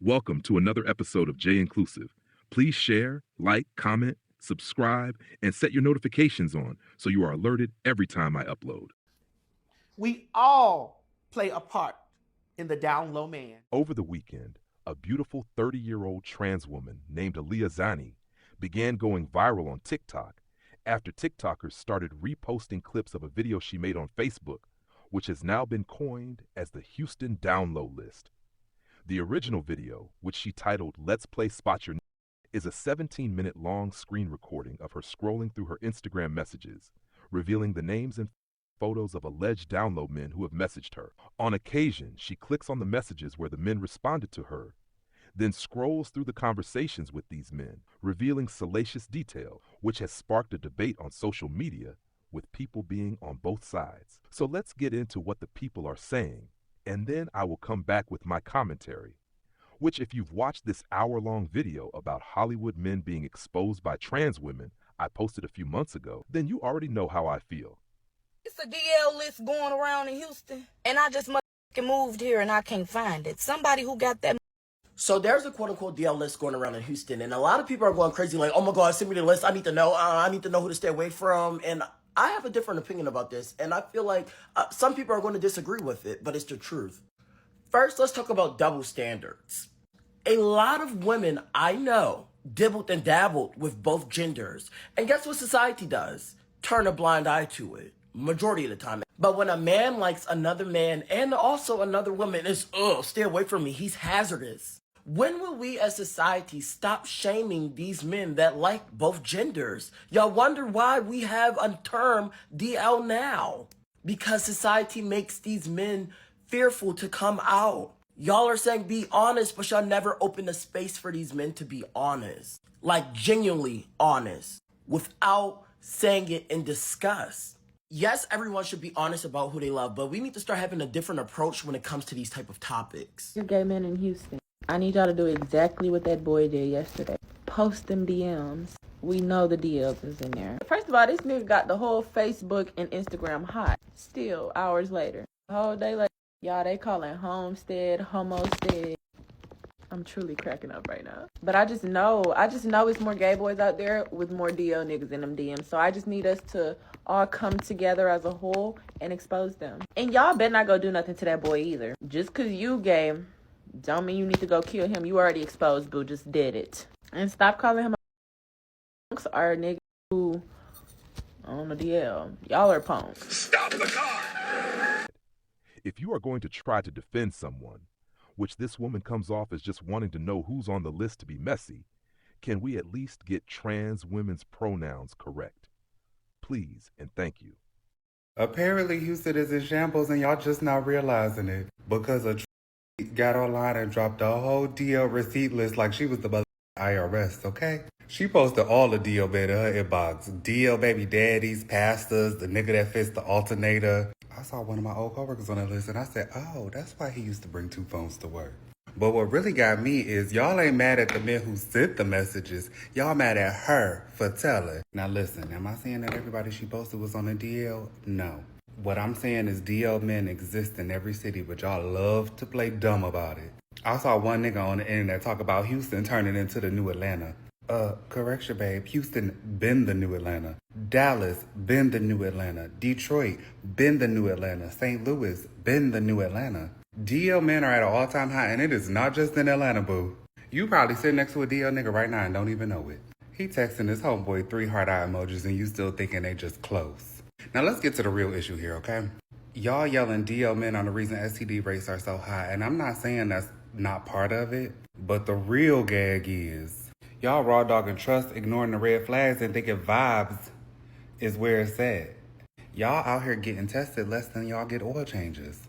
Welcome to another episode of J Inclusive. Please share, like, comment, subscribe, and set your notifications on so you are alerted every time I upload. We all play a part in the down low man. Over the weekend, a beautiful 30-year-old trans woman named Aliah Zani began going viral on TikTok after TikTokers started reposting clips of a video she made on Facebook, which has now been coined as the Houston Down Low List. The original video, which she titled Let's Play Spot Your N***, is a 17-minute long screen recording of her scrolling through her Instagram messages, revealing the names and photos of alleged down low men who have messaged her. On occasion, she clicks on the messages where the men responded to her, then scrolls through the conversations with these men, revealing salacious detail, which has sparked a debate on social media, with people being on both sides. So let's get into what the people are saying, and then I will come back with my commentary, which, if you've watched this hour-long video about Hollywood men being exposed by trans women I posted a few months ago, then you already know how I feel. It's a DL list going around in Houston, and I just moved here and I can't find it. Somebody who got that. So there's a quote-unquote DL list going around in Houston, and a lot of people are going crazy like, oh my God, send me the list. I need to know who to stay away from. And I have a different opinion about this, and I feel like some people are going to disagree with it, but it's the truth. First, let's talk about double standards. A lot of women I know dibbled and dabbled with both genders. And guess what society does? Turn a blind eye to it. Majority of the time. But when a man likes another man and also another woman, it's, stay away from me. He's hazardous. When will we as society stop shaming these men that like both genders? Y'all wonder why we have a term DL now. Because society makes these men fearful to come out. Y'all are saying be honest, but y'all never open a space for these men to be honest. Like genuinely honest. Without saying it in disgust. Yes, everyone should be honest about who they love, but we need to start having a different approach when it comes to these type of topics. You're gay men in Houston. I need y'all to do exactly what that boy did yesterday. Post them DMs. We know the DLs is in there. First of all, this nigga got the whole Facebook and Instagram hot. Still, hours later. A whole day later. Y'all, they calling Homestead, Homestead. I'm truly cracking up right now. But I just know it's more gay boys out there with more DL niggas in them DMs. So I just need us to all come together as a whole and expose them. And y'all better not go do nothing to that boy either. Just cause you gay, don't mean you need to go kill him. You already exposed, boo. Just did it. And stop calling him punks or niggas who on the DL. Y'all are punks. Stop the car! If you are going to try to defend someone, which this woman comes off as just wanting to know who's on the list to be messy, can we at least get trans women's pronouns correct? Please and thank you. Apparently Houston is in shambles and y'all just not realizing it because a got online and dropped a whole DL receipt list like she was the mother IRS, okay? She posted all the DL men in her inbox. DL baby daddies, pastors, the nigga that fits the alternator. I saw one of my old coworkers on that list and I said, oh, that's why he used to bring 2 phones to work. But what really got me is y'all ain't mad at the men who sent the messages. Y'all mad at her for telling. Now listen, am I saying that everybody she posted was on a DL? No. What I'm saying is DL men exist in every city, but y'all love to play dumb about it. I saw one nigga on the internet talk about Houston turning into the new Atlanta. Correction, babe. Houston been the new Atlanta. Dallas been the new Atlanta. Detroit been the new Atlanta. St. Louis been the new Atlanta. DL men are at an all-time high, and it is not just in Atlanta, boo. You probably sitting next to a DL nigga right now and don't even know it. He texting his homeboy 3 heart eye emojis and you still thinking they just close. Now let's get to the real issue here, okay? Y'all yelling DL men on the reason STD rates are so high, and I'm not saying that's not part of it, but the real gag is y'all raw dogging trust, ignoring the red flags, and thinking vibes is where it's at. Y'all out here getting tested less than y'all get oil changes.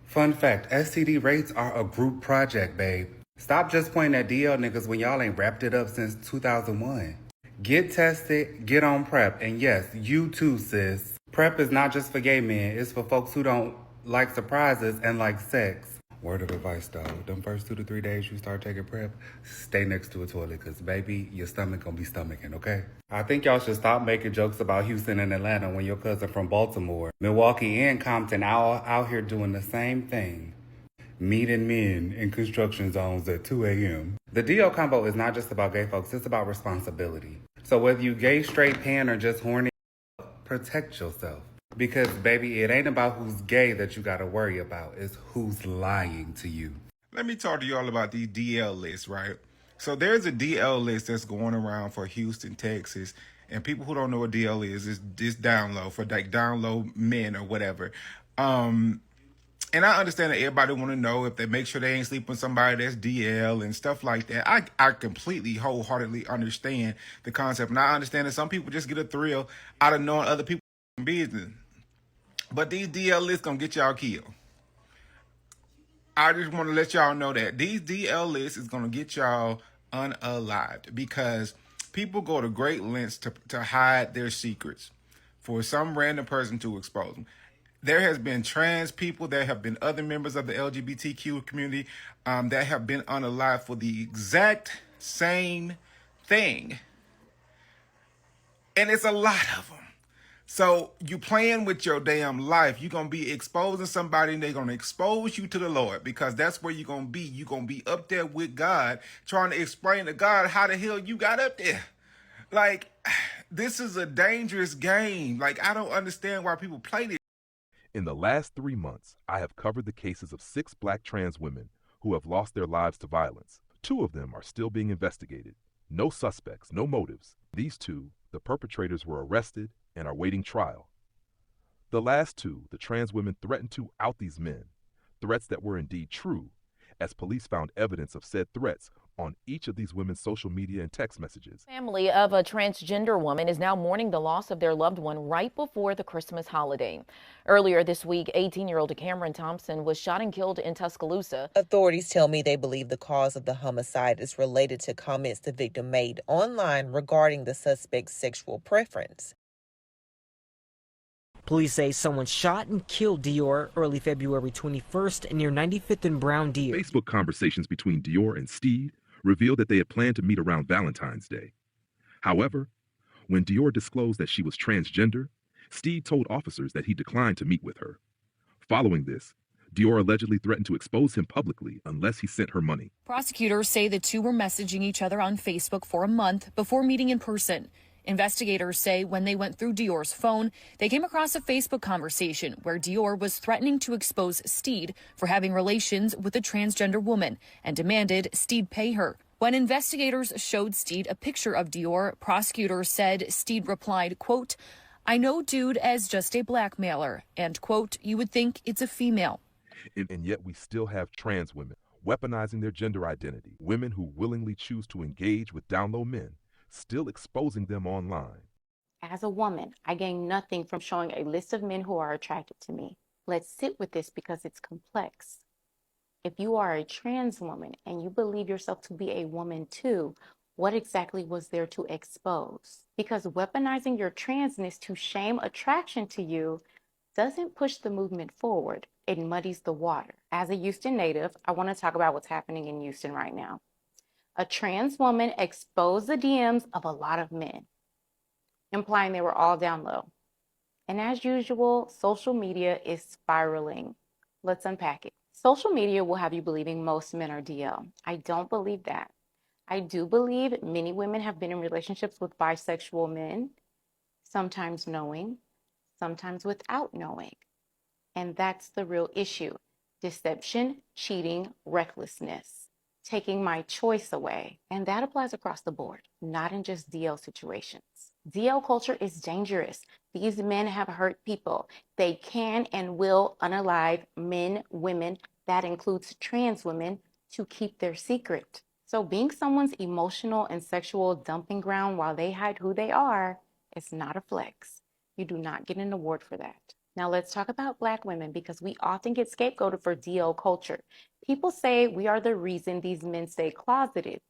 Fun fact, STD rates are a group project, babe. Stop just pointing at DL niggas when y'all ain't wrapped it up since 2001. Get tested, get on PrEP, and yes, you too, sis. PrEP is not just for gay men, it's for folks who don't like surprises and like sex. Word of advice though, them first 2 to 3 days you start taking PrEP, stay next to a toilet, cause baby, your stomach gonna be stomaching, okay? I think y'all should stop making jokes about Houston and Atlanta when your cousin from Baltimore, Milwaukee and Compton out here doing the same thing. meeting men in construction zones at 2 a.m. The DL combo is not just about gay folks, it's about responsibility. So whether you gay, straight, pan, or just horny, protect yourself. Because, baby, it ain't about who's gay that you gotta worry about. It's who's lying to you. Let me talk to you all about these DL lists, right? So there's a DL list that's going around for Houston, Texas. And people who don't know what DL is this down low for like down low men or whatever. And I understand that everybody want to know if they make sure they ain't sleeping with somebody that's DL and stuff like that. I completely, wholeheartedly understand the concept. And I understand that some people just get a thrill out of knowing other people's business. But these DL lists gonna get y'all killed. I just want to let y'all know that these DL lists is gonna get y'all unalived because people go to great lengths to hide their secrets for some random person to expose them. There has been trans people, there have been other members of the LGBTQ community that have been unalived for the exact same thing. And it's a lot of them. So you playing with your damn life. You're going to be exposing somebody and they're going to expose you to the Lord because that's where you're going to be. You're going to be up there with God trying to explain to God how the hell you got up there. Like, this is a dangerous game. Like, I don't understand why people play this. In the last 3 months, I have covered the cases of 6 black trans women who have lost their lives to violence. 2 of them are still being investigated. No suspects, no motives. These 2, the perpetrators, were arrested and are waiting trial. The last 2, the trans women threatened to out these men, threats that were indeed true, as police found evidence of said threats on each of these women's social media and text messages. Family of a transgender woman is now mourning the loss of their loved one right before the Christmas holiday. Earlier this week, 18-year-old Cameron Thompson was shot and killed in Tuscaloosa. Authorities tell me they believe the cause of the homicide is related to comments the victim made online regarding the suspect's sexual preference. Police say someone shot and killed Dior early February 21st near 95th and Brown Deer. Facebook conversations between Dior and Steed revealed that they had planned to meet around Valentine's Day. However, when Dior disclosed that she was transgender, Steed told officers that he declined to meet with her. Following this, Dior allegedly threatened to expose him publicly unless he sent her money. Prosecutors say the 2 were messaging each other on Facebook for a month before meeting in person. Investigators say when they went through Dior's phone, they came across a Facebook conversation where Dior was threatening to expose Steed for having relations with a transgender woman and demanded Steed pay her. When investigators showed Steed a picture of Dior, prosecutors said Steed replied, quote, "I know dude as just a blackmailer," and, quote, "you would think it's a female." And yet we still have trans women weaponizing their gender identity, women who willingly choose to engage with down low men, still exposing them online. As a woman, I gain nothing from showing a list of men who are attracted to me. Let's sit with this because it's complex. If you are a trans woman and you believe yourself to be a woman too, what exactly was there to expose? Because weaponizing your transness to shame attraction to you doesn't push the movement forward. It muddies the water. As a Houston native, I want to talk about what's happening in Houston right now. A trans woman exposed the DMs of a lot of men, implying they were all down low. And as usual, social media is spiraling. Let's unpack it. Social media will have you believing most men are DL. I don't believe that. I do believe many women have been in relationships with bisexual men, sometimes knowing, sometimes without knowing. And that's the real issue. Deception, cheating, recklessness, taking my choice away. And that applies across the board, not in just DL situations. DL culture is dangerous. These men have hurt people. They can and will unalive men, women, that includes trans women, to keep their secret. So being someone's emotional and sexual dumping ground while they hide who they are is not a flex. You do not get an award for that. Now let's talk about Black women because we often get scapegoated for DL culture. People say we are the reason these men stay closeted,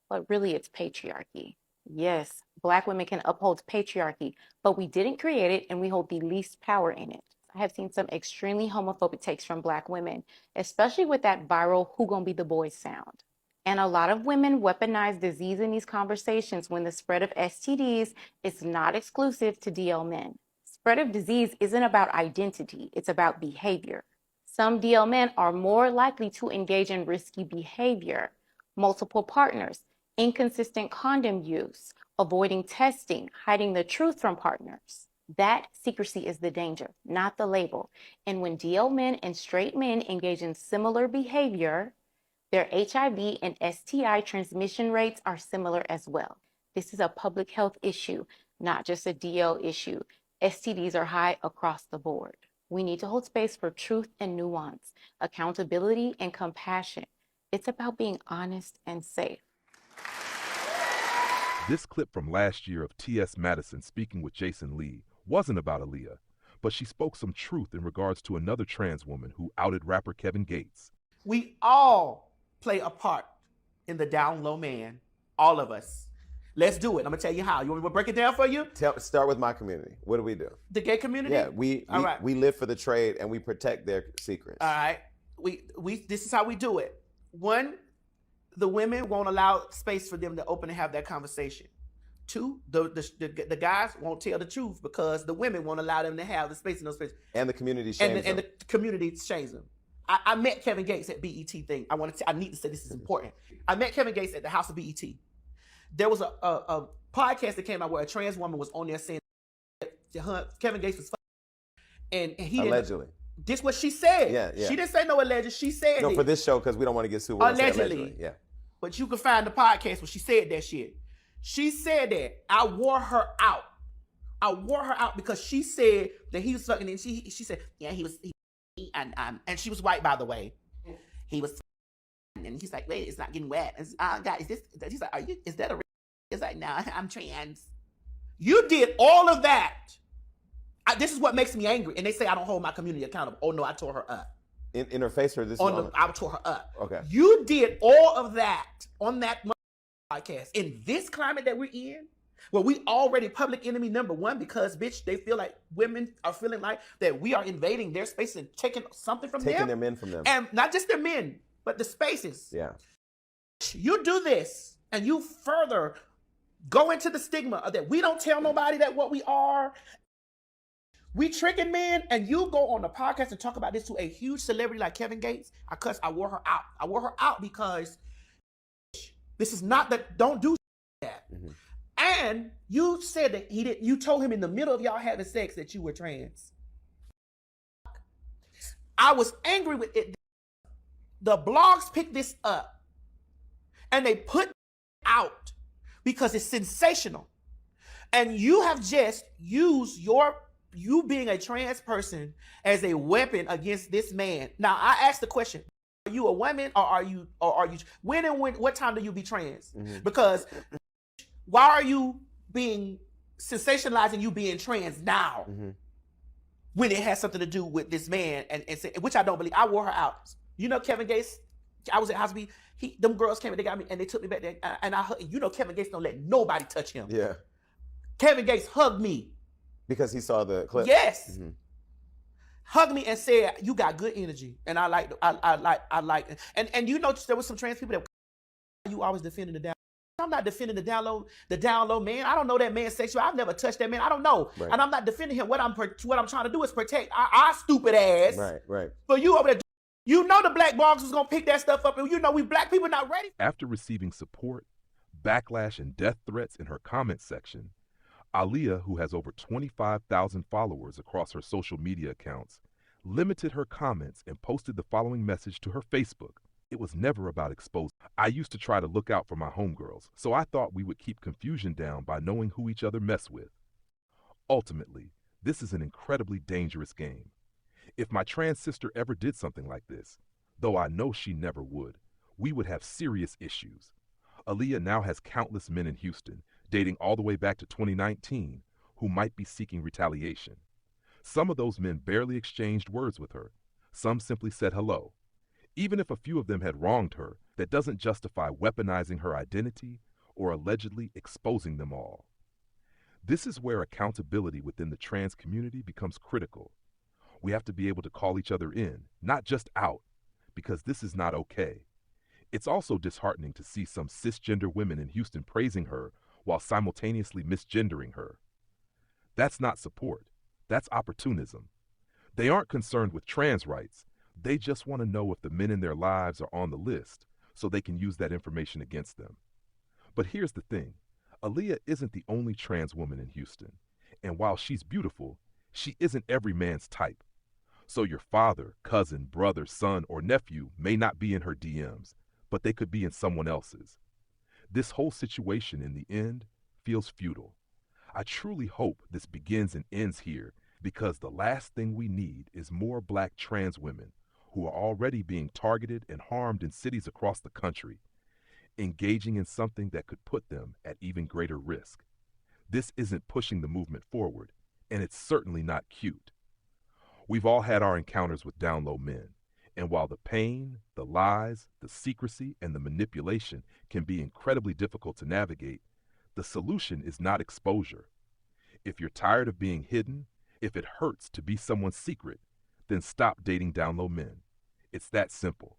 but really it's patriarchy. Yes, Black women can uphold patriarchy, but we didn't create it and we hold the least power in it. I have seen some extremely homophobic takes from Black women, especially with that viral "who gonna be the boys" sound. And a lot of women weaponize disease in these conversations when the spread of STDs is not exclusive to DL men. Spread of disease isn't about identity, it's about behavior. Some DL men are more likely to engage in risky behavior, multiple partners, inconsistent condom use, avoiding testing, hiding the truth from partners. That secrecy is the danger, not the label. And when DL men and straight men engage in similar behavior, their HIV and STI transmission rates are similar as well. This is a public health issue, not just a DL issue. STDs are high across the board. We need to hold space for truth and nuance, accountability and compassion. It's about being honest and safe. This clip from last year of T.S. Madison speaking with Jason Lee wasn't about Aliah, but she spoke some truth in regards to another trans woman who outed rapper Kevin Gates. We all play a part in the down low man, all of us. Let's do it. I'm gonna tell you how. You want me to break it down for you? Start with my community. What do we do? The gay community? Yeah, we live for the trade and we protect their secrets. All right. We this is how we do it. One, the women won't allow space for them to open and have that conversation. Two, the guys won't tell the truth because the women won't allow them to have the space in those spaces. And the community shames them. And the community shames them. I met Kevin Gates at BET thing. I need to say this is important. I met Kevin Gates at the House of BET. There was a podcast that came out where a trans woman was on there saying Kevin Gates was and he allegedly. This what she said. Yeah. She didn't say no alleged. She said no it. For this show because we don't want to get sued. Allegedly. Yeah. But you can find the podcast where she said that shit. She said that I wore her out. I wore her out because she said that he was fucking, and she said, yeah, he was, and she was white, by the way. He was, and he's like, wait, it's not getting wet. And, God, is this? He's like, is that a? It's like, no, I'm trans. You did all of that. This is what makes me angry. And they say I don't hold my community accountable. Oh no, I tore her up. In her face or this? I tore her up. Okay. You did all of that on that podcast in this climate that we're in. Well, we already public enemy number one because, bitch, they feel like women are feeling like that we are invading their space and taking something from them. Taking their men from them. And not just their men, but the spaces. Yeah. You do this and you further go into the stigma of that we don't tell nobody that what we are. We tricking men, and you go on the podcast and talk about this to a huge celebrity like Kevin Gates. I wore her out. I wore her out because this is not that, don't do that. Mm-hmm. And you said that he didn't, you told him in the middle of y'all having sex that you were trans. I was angry with it. The blogs picked this up and they put it out because it's sensational. And you have just used you being a trans person as a weapon against this man. Now I asked the question, are you a woman or are you what time do you be trans? Mm-hmm. Because why are you being sensationalizing you being trans now? Mm-hmm. When it has something to do with this man and which I don't believe. I wore her out. You know Kevin Gates, I was at House B, them girls came and they got me and they took me back there and Kevin Gates don't let nobody touch him. Yeah. Kevin Gates hugged me. Because he saw the clip? Yes. Mm-hmm. Hugged me and said, you got good energy. And I like it. And you know there was some trans people that you always defending the down. I'm not defending the down low man. I don't know that man's sexual. I've never touched that man. I don't know. Right. And I'm not defending him. What I'm trying to do is protect our stupid ass. Right. But you over there, you know the black blogs was gonna pick that stuff up, and you know we black people not ready. After receiving support, backlash, and death threats in her comment section, Aliah, who has over 25,000 followers across her social media accounts, limited her comments and posted the following message to her Facebook. It was never about exposing. I used to try to look out for my homegirls, so I thought we would keep confusion down by knowing who each other mess with. Ultimately, this is an incredibly dangerous game. If my trans sister ever did something like this, though I know she never would, we would have serious issues. Aliah now has countless men in Houston, dating all the way back to 2019, who might be seeking retaliation. Some of those men barely exchanged words with her. Some simply said hello. Even if a few of them had wronged her, that doesn't justify weaponizing her identity or allegedly exposing them all. This is where accountability within the trans community becomes critical. We have to be able to call each other in, not just out, because this is not okay. It's also disheartening to see some cisgender women in Houston praising her while simultaneously misgendering her. That's not support. That's opportunism. They aren't concerned with trans rights. They just want to know if the men in their lives are on the list so they can use that information against them. But here's the thing. Aliah isn't the only trans woman in Houston. And while she's beautiful, she isn't every man's type. So your father, cousin, brother, son, or nephew may not be in her DMs, but they could be in someone else's. This whole situation in the end feels futile. I truly hope this begins and ends here, because the last thing we need is more black trans women who are already being targeted and harmed in cities across the country, engaging in something that could put them at even greater risk. This isn't pushing the movement forward, and it's certainly not cute. We've all had our encounters with down low men, and while the pain, the lies, the secrecy, and the manipulation can be incredibly difficult to navigate, the solution is not exposure. If you're tired of being hidden, if it hurts to be someone's secret, then stop dating down low men. It's that simple.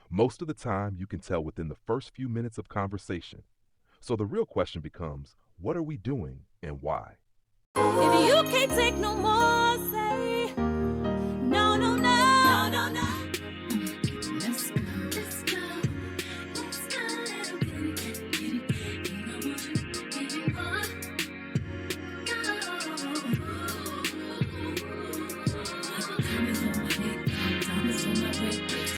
Most of the time, you can tell within the first few minutes of conversation. So the real question becomes, what are we doing and why? If you can't take no more, say